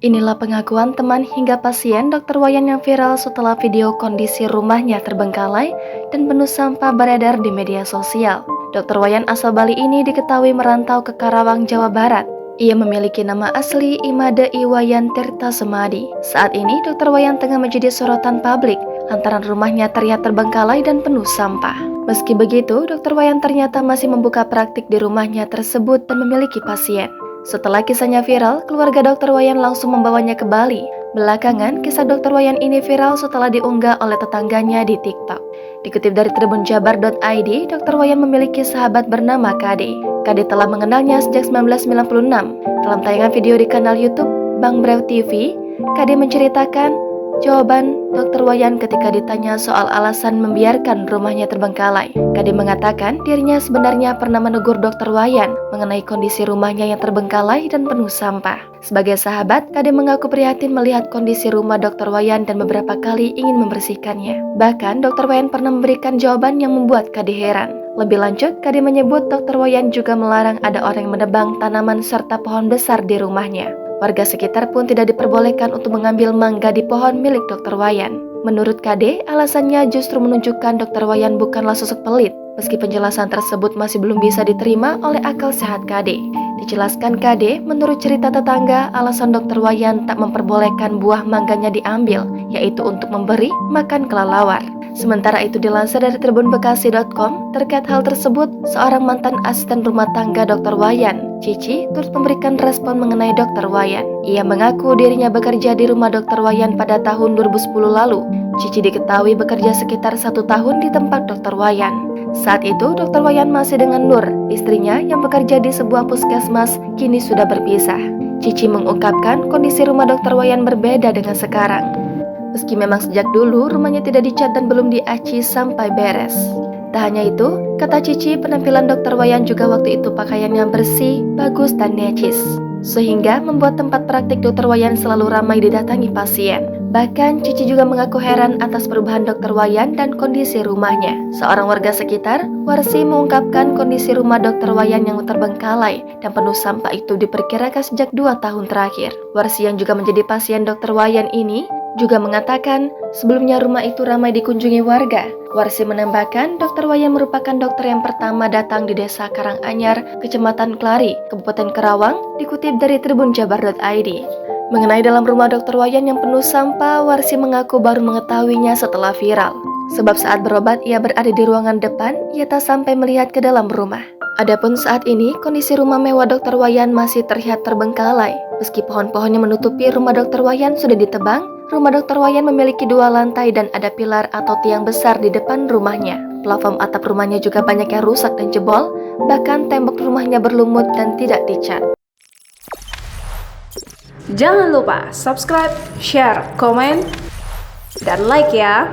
Inilah pengakuan teman hingga pasien Dr. Wayan yang viral setelah video kondisi rumahnya terbengkalai dan penuh sampah beredar di media sosial. Dr. Wayan asal Bali ini diketahui merantau ke Karawang, Jawa Barat. Ia memiliki nama asli Imade Iwayan Tirta Semadi. Saat ini Dr. Wayan tengah menjadi sorotan publik lantaran rumahnya terlihat terbengkalai dan penuh sampah. Meski begitu, Dr. Wayan ternyata masih membuka praktik di rumahnya tersebut dan memiliki pasien. Setelah kisahnya viral, keluarga Dr. Wayan langsung membawanya ke Bali. Belakangan, kisah Dr. Wayan ini viral setelah diunggah oleh tetangganya di TikTok. Dikutip dari tribunjabar.id, Dr. Wayan memiliki sahabat bernama Kade. Kade telah mengenalnya sejak 1996. Dalam tayangan video di kanal YouTube Bang Brew TV, Kade menceritakan jawaban Dr. Wayan ketika ditanya soal alasan membiarkan rumahnya terbengkalai. Kade mengatakan dirinya sebenarnya pernah menegur Dr. Wayan mengenai kondisi rumahnya yang terbengkalai dan penuh sampah. Sebagai sahabat, Kade mengaku prihatin melihat kondisi rumah Dr. Wayan dan beberapa kali ingin membersihkannya. Bahkan, Dr. Wayan pernah memberikan jawaban yang membuat Kade heran. Lebih lanjut, Kade menyebut Dr. Wayan juga melarang ada orang yang menebang tanaman serta pohon besar di rumahnya. Warga sekitar pun tidak diperbolehkan untuk mengambil mangga di pohon milik Dr. Wayan. Menurut Kade, alasannya justru menunjukkan Dr. Wayan bukanlah sosok pelit, meski penjelasan tersebut masih belum bisa diterima oleh akal sehat Kade. Dijelaskan Kade, menurut cerita tetangga, alasan Dr. Wayan tak memperbolehkan buah mangganya diambil, yaitu untuk memberi makan kelelawar. Sementara itu dilansir dari tribunbekasi.com, terkait hal tersebut, seorang mantan asisten rumah tangga Dr. Wayan, Cici, turut memberikan respon mengenai Dr. Wayan. Ia mengaku dirinya bekerja di rumah Dr. Wayan pada tahun 2010 lalu. Cici diketahui bekerja sekitar 1 tahun di tempat Dr. Wayan. Saat itu, Dr. Wayan masih dengan Nur, istrinya yang bekerja di sebuah puskesmas, kini sudah berpisah. Cici mengungkapkan kondisi rumah Dr. Wayan berbeda dengan sekarang. Meski memang sejak dulu rumahnya tidak dicat dan belum diaci sampai beres. Tak hanya itu, kata Cici, penampilan Dr. Wayan juga waktu itu pakaiannya bersih, bagus, dan necis. Sehingga membuat tempat praktik Dr. Wayan selalu ramai didatangi pasien. Bahkan Cici juga mengaku heran atas perubahan Dr. Wayan dan kondisi rumahnya. Seorang warga sekitar, Warsi, mengungkapkan kondisi rumah Dr. Wayan yang terbengkalai dan penuh sampah itu diperkirakan sejak 2 tahun terakhir. Warsi yang juga menjadi pasien Dr. Wayan ini juga mengatakan sebelumnya rumah itu ramai dikunjungi warga. Warsi menambahkan Dr. Wayan merupakan dokter yang pertama datang di desa Karanganyar, Kecamatan Klari, Kabupaten Karawang, dikutip dari tribunjabar.id. Mengenai dalam rumah Dr. Wayan yang penuh sampah, Warsi mengaku baru mengetahuinya setelah viral. Sebab saat berobat ia berada di ruangan depan, ia tak sampai melihat ke dalam rumah. Adapun saat ini, kondisi rumah mewah Dr. Wayan masih terlihat terbengkalai. Meski pohon-pohonnya menutupi rumah Dr. Wayan sudah ditebang, rumah Dr. Wayan memiliki 2 lantai dan ada pilar atau tiang besar di depan rumahnya. Plafon atap rumahnya juga banyak yang rusak dan jebol, bahkan tembok rumahnya berlumut dan tidak dicat. Jangan lupa subscribe, share, komen, dan like ya!